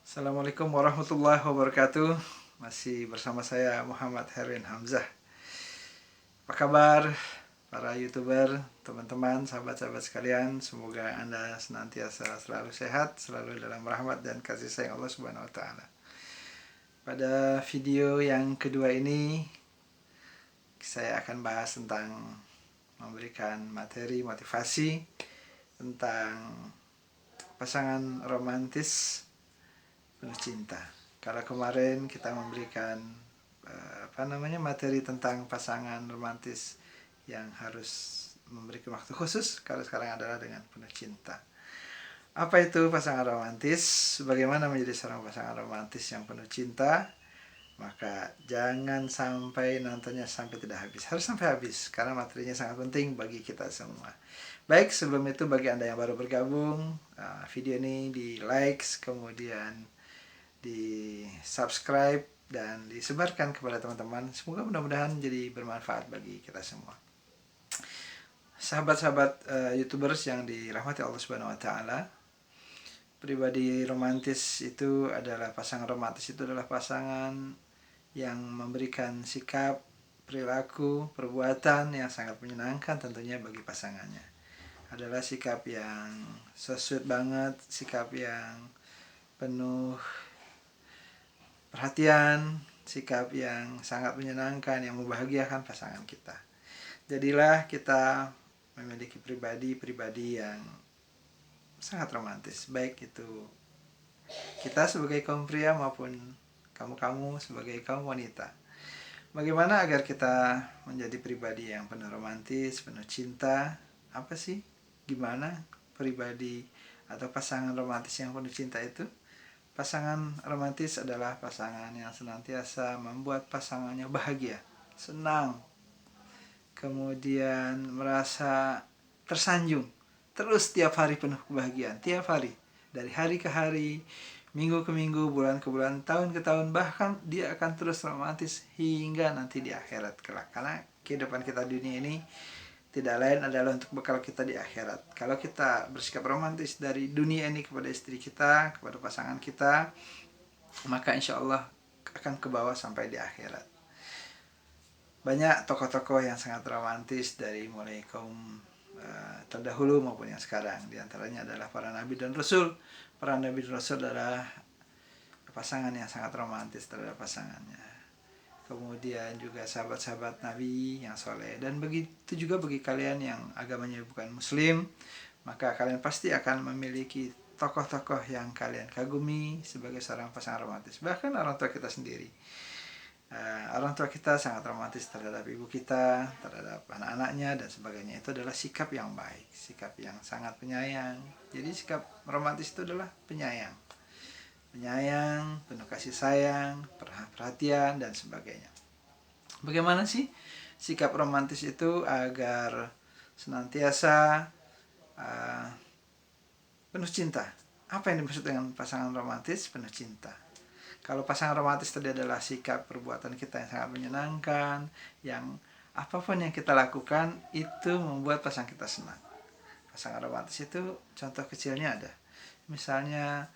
Assalamualaikum warahmatullahi wabarakatuh. Masih bersama saya Muhammad Herwin Hamzah. Apa kabar para YouTuber, teman-teman, sahabat-sahabat sekalian? Semoga Anda senantiasa selalu sehat, selalu dalam rahmat dan kasih sayang Allah Subhanahu wa taala. Pada video yang kedua ini saya akan bahas tentang memberikan materi motivasi tentang pasangan romantis penuh cinta. Kalau kemarin kita memberikan materi tentang pasangan romantis yang harus memberikan waktu khusus, kalau sekarang adalah dengan penuh cinta. Apa itu pasangan romantis? Bagaimana menjadi seorang pasangan romantis yang penuh cinta? Maka jangan sampai nontonnya sampai tidak habis. Harus sampai habis karena materinya sangat penting bagi kita semua. Baik, sebelum itu bagi Anda yang baru bergabung, video ini di like, kemudian di subscribe dan disebarkan kepada teman-teman. Semoga mudah-mudahan jadi bermanfaat bagi kita semua. Sahabat-sahabat YouTubers yang dirahmati Allah Subhanahu wa taala, pribadi romantis itu adalah pasangan pasangan yang memberikan sikap, perilaku, perbuatan yang sangat menyenangkan tentunya bagi pasangannya. Adalah sikap yang so sweet banget, sikap yang penuh perhatian, sikap yang sangat menyenangkan, yang membahagiakan pasangan kita. Jadilah kita memiliki pribadi yang sangat romantis, baik itu kita sebagai kaum pria maupun kamu sebagai kaum wanita. Bagaimana agar kita menjadi pribadi yang penuh romantis, penuh cinta? Apa sih? Gimana pribadi atau pasangan romantis yang penuh cinta itu? Pasangan romantis adalah pasangan yang senantiasa membuat pasangannya bahagia, senang, kemudian merasa tersanjung. Terus tiap hari penuh kebahagiaan, tiap hari. Dari hari ke hari, minggu ke minggu, bulan ke bulan, tahun ke tahun, bahkan dia akan terus romantis hingga nanti di akhirat kelak. Karena kehidupan kita di dunia ini tidak lain adalah untuk bekal kita di akhirat. Kalau kita bersikap romantis dari dunia ini kepada istri kita, kepada pasangan kita, maka insya Allah akan ke bawah sampai di akhirat. Banyak tokoh-tokoh yang sangat romantis dari mulai kaum terdahulu maupun yang sekarang. Di antaranya adalah para nabi dan rasul. Para nabi dan rasul adalah pasangan yang sangat romantis terhadap pasangannya. Kemudian juga sahabat-sahabat Nabi yang soleh. Dan begitu juga bagi kalian yang agamanya bukan muslim, maka kalian pasti akan memiliki tokoh-tokoh yang kalian kagumi sebagai seorang pasangan romantis. Bahkan orang tua kita sendiri, orang tua kita sangat romantis terhadap ibu kita, terhadap anak-anaknya dan sebagainya. Itu adalah sikap yang baik, sikap yang sangat penyayang. Jadi sikap romantis itu adalah penyayang, penuh kasih sayang, perhatian dan sebagainya. Bagaimana sih sikap romantis itu agar senantiasa penuh cinta? Apa yang dimaksud dengan pasangan romantis penuh cinta? Kalau pasangan romantis tadi adalah sikap perbuatan kita yang sangat menyenangkan, yang apapun yang kita lakukan itu membuat pasangan kita senang. Pasangan romantis itu contoh kecilnya ada. Misalnya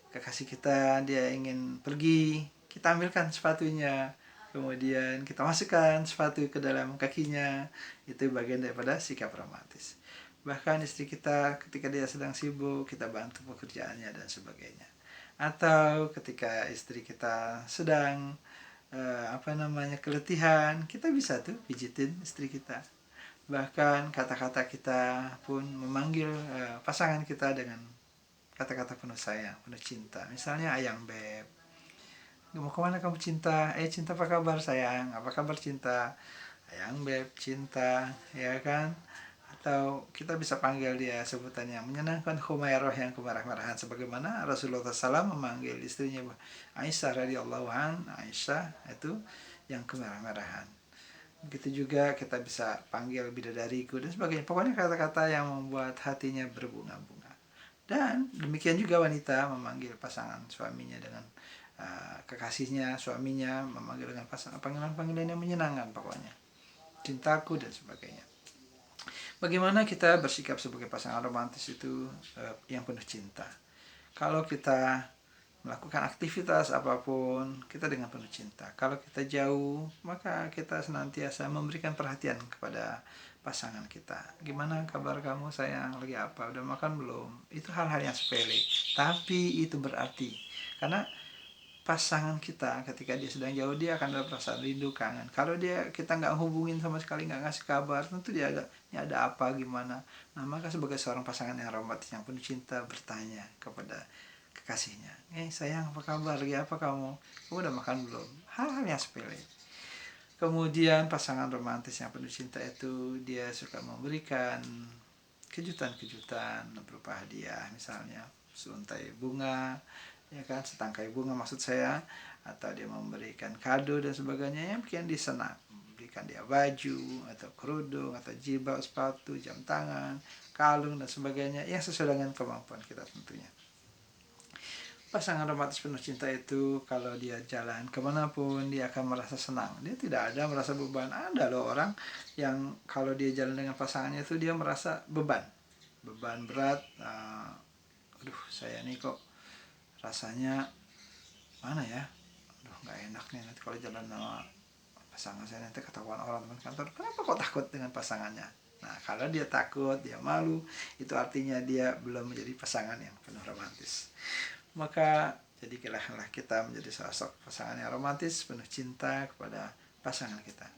kekasih kita dia ingin pergi, kita ambilkan sepatunya, kemudian kita masukkan sepatu ke dalam kakinya. Itu bagian daripada sikap romantis. Bahkan istri kita ketika dia sedang sibuk, kita bantu pekerjaannya dan sebagainya. Atau ketika istri kita sedang keletihan, kita bisa tuh pijitin istri kita. Bahkan kata-kata kita pun memanggil pasangan kita dengan kata-kata penuh sayang, penuh cinta. Misalnya, ayang beb, mau kemana kamu cinta? Cinta apa kabar sayang? Apa kabar cinta? Ayang beb, cinta, ya kan? Atau kita bisa panggil dia sebutan yang menyenangkan, Humairah, yang kemarah-marahan, sebagaimana Rasulullah SAW memanggil istrinya Aisyah radhiyallahu an, Aisyah itu yang kemarah-marahan. Begitu juga kita bisa panggil bidadariku dan sebagainya. Pokoknya kata-kata yang membuat hatinya berbunga-bunga. Dan demikian juga wanita memanggil pasangan suaminya dengan kekasihnya, suaminya memanggil dengan panggilan-panggilan yang menyenangkan, pokoknya cintaku dan sebagainya. Bagaimana kita bersikap sebagai pasangan romantis itu yang penuh cinta? Kalau kita melakukan aktivitas apapun kita dengan penuh cinta. Kalau kita jauh, maka kita senantiasa memberikan perhatian kepada pasangan kita. Gimana kabar kamu sayang? Lagi apa? Udah makan belum? Itu hal-hal yang sepele, tapi itu berarti. Karena pasangan kita ketika dia sedang jauh, dia akan ada perasaan rindu, kangen. Kalau kita nggak hubungin sama sekali, nggak ngasih kabar, tentu dia ini ada apa, gimana. Nah, maka sebagai seorang pasangan yang romantis yang penuh cinta, bertanya kepada kekasihnya, sayang, apa kabar, lagi apa kamu udah makan belum? Hal-hal yang sepele. Kemudian pasangan romantis yang penuh cinta itu dia suka memberikan kejutan-kejutan berupa hadiah, misalnya seuntai bunga, ya kan, setangkai bunga maksud saya, atau dia memberikan kado dan sebagainya yang bikin dia senang. Berikan dia baju atau kerudung atau jilbab, sepatu, jam tangan, kalung dan sebagainya yang sesuai dengan kemampuan kita tentunya. Pasangan romantis penuh cinta itu kalau dia jalan kemanapun dia akan merasa senang, dia tidak ada merasa beban. Ada loh orang yang kalau dia jalan dengan pasangannya itu dia merasa beban berat. Aduh, saya nih kok rasanya mana ya, aduh nggak enak nih nanti kalau jalan sama pasangan saya, nanti ketahuan orang teman kantor. Kenapa kok takut dengan pasangannya? Nah, kalau dia takut, dia malu, itu artinya dia belum menjadi pasangan yang penuh romantis. Maka jadilah kita menjadi sosok pasangan yang romantis, penuh cinta kepada pasangan kita.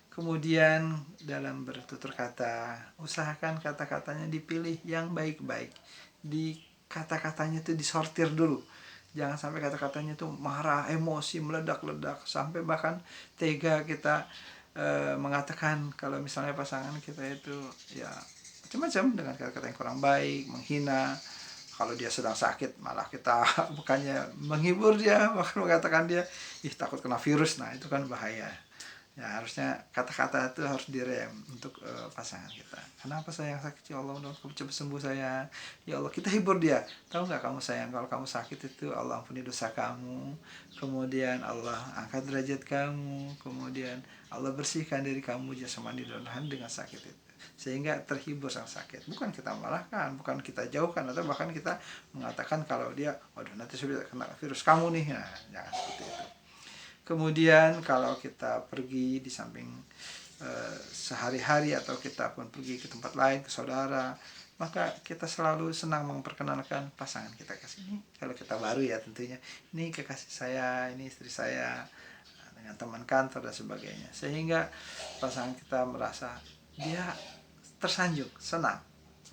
Kemudian dalam bertutur kata, usahakan kata-katanya dipilih yang baik-baik. Di kata-katanya itu disortir dulu. Jangan sampai kata-katanya itu marah, emosi, meledak-ledak, sampai bahkan tega kita mengatakan kalau misalnya pasangan kita itu ya macam-macam dengan kata-kata yang kurang baik, menghina. Kalau dia sedang sakit, malah kita bukannya menghibur dia, bahkan mengatakan dia takut kena virus. Nah, itu kan bahaya. Ya, harusnya kata-kata itu harus direm untuk pasangan kita. Kenapa sayang sakit? Ya Allah, udah kamu cepat sembuh sayang. Ya Allah, kita hibur dia. Tahu nggak kamu sayang, kalau kamu sakit itu Allah ampuni dosa kamu. Kemudian Allah angkat derajat kamu. Kemudian Allah bersihkan diri kamu jasmani dan rohani dengan sakit itu. Sehingga terhibur sang sakit. Bukan kita marahkan, bukan kita jauhkan, atau bahkan kita mengatakan kalau dia, waduh nanti sudah kena virus kamu nih. Nah, jangan seperti itu. Kemudian kalau kita pergi di samping sehari-hari atau kita pun pergi ke tempat lain, ke saudara, maka kita selalu senang memperkenalkan pasangan kita ke sini. Kalau kita baru ya tentunya, ini kekasih saya, ini istri saya, dengan teman kantor dan sebagainya. Sehingga pasangan kita merasa dia tersanjung, senang.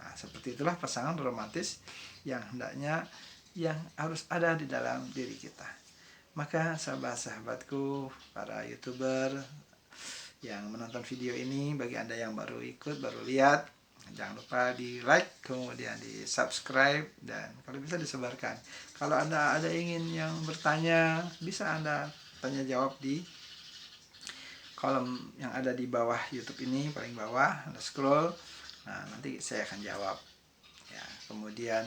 Nah, seperti itulah pasangan romantis yang hendaknya yang harus ada di dalam diri kita. Maka sahabat-sahabatku, para YouTuber yang menonton video ini, bagi Anda yang baru ikut, baru lihat, jangan lupa di like, kemudian di subscribe, dan kalau bisa disebarkan. Kalau Anda ada ingin yang bertanya, bisa Anda tanya jawab di kolom yang ada di bawah YouTube ini, paling bawah, Anda scroll. Nah, nanti saya akan jawab. Ya, kemudian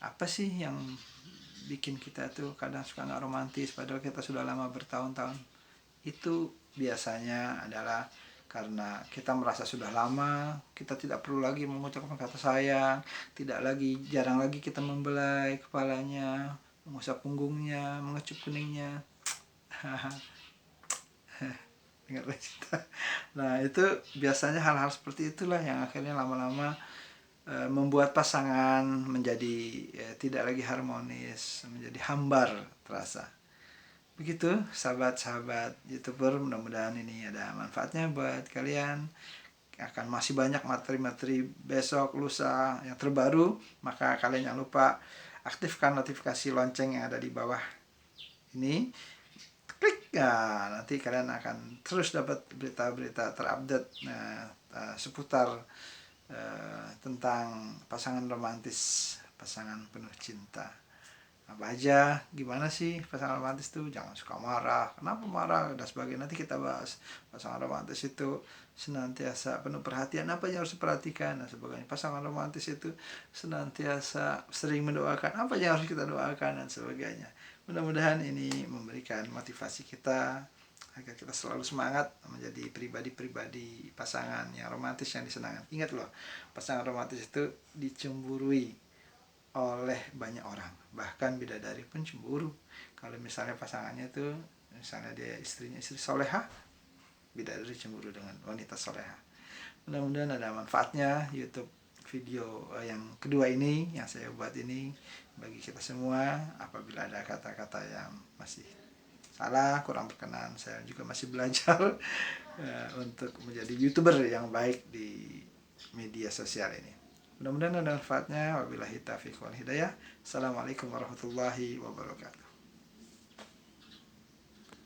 apa sih yang bikin kita tuh kadang suka nggak romantis padahal kita sudah lama bertahun-tahun? Itu biasanya adalah karena kita merasa sudah lama, kita tidak perlu lagi mengucapkan kata sayang, jarang lagi kita membelai kepalanya, mengusap punggungnya, mengecup kuningnya. Dengar cerita. Nah, itu biasanya hal-hal seperti itulah yang akhirnya lama-lama membuat pasangan menjadi tidak lagi harmonis, menjadi hambar terasa. Begitu sahabat-sahabat YouTuber, mudah-mudahan ini ada manfaatnya buat kalian. Akan masih banyak materi-materi besok, lusa yang terbaru, maka kalian jangan lupa aktifkan notifikasi lonceng yang ada di bawah ini. Klik, nah, nanti kalian akan terus dapat berita-berita terupdate seputar tentang pasangan romantis, pasangan penuh cinta. Apa aja, gimana sih pasangan romantis tuh, jangan suka marah, kenapa marah dan sebagainya. Nanti kita bahas. Pasangan romantis itu senantiasa penuh perhatian, apa yang harus diperhatikan dan sebagainya. Pasangan romantis itu senantiasa sering mendoakan, apa yang harus kita doakan dan sebagainya. Mudah-mudahan ini memberikan motivasi kita agar kita selalu semangat menjadi pribadi-pribadi pasangan yang romantis yang disenangkan. Ingat loh, pasangan romantis itu dicemburui, oleh banyak orang, bahkan bidadari pun cemburu kalau misalnya pasangannya tuh, misalnya dia istri soleha, bidadari cemburu dengan wanita soleha. Mudah-mudahan ada manfaatnya YouTube video yang kedua ini yang saya buat ini bagi kita semua. Apabila ada kata-kata yang masih salah, kurang berkenan, saya juga masih belajar untuk menjadi YouTuber yang baik di media sosial ini. Mudah-mudahan ada manfaatnya. Wabillahi taufiq wal hidayah. Assalamualaikum warahmatullahi wabarakatuh.